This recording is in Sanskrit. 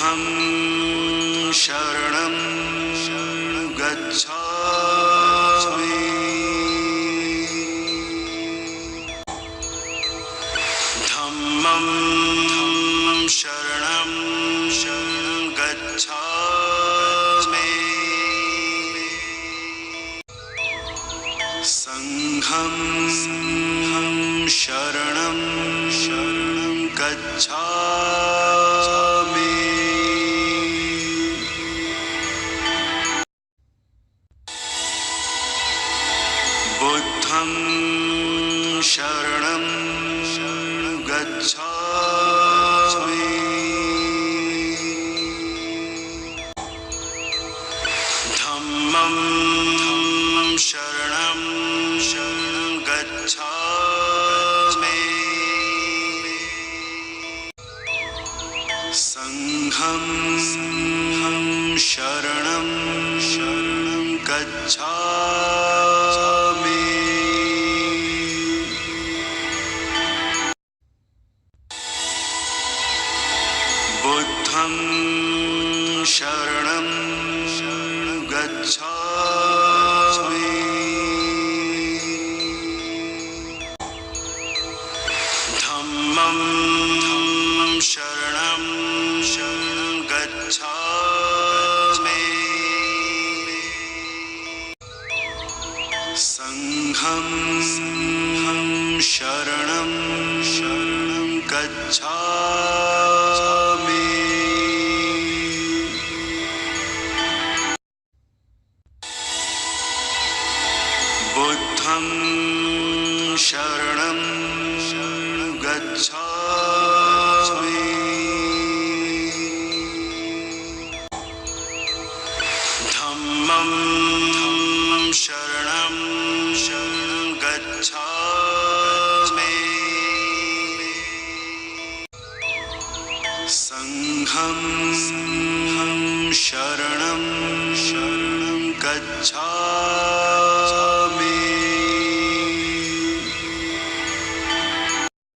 बुद्धं शरणं गच्छामि धम्मं शरणं गच्छामि संघं शरणं गच्छामि बुद्धं शरणं गच्छामि धम्मं शरणं गच्छामि संघं शरणं गच्छामि बुद्धं शरणं गच्छामि धम्मं शरणं गच्छामि संघं शरणं गच्छामि बुद्धं शरणं गच्छामि धम्मं शरणं गच्छामि संघं शरणं गच्छामि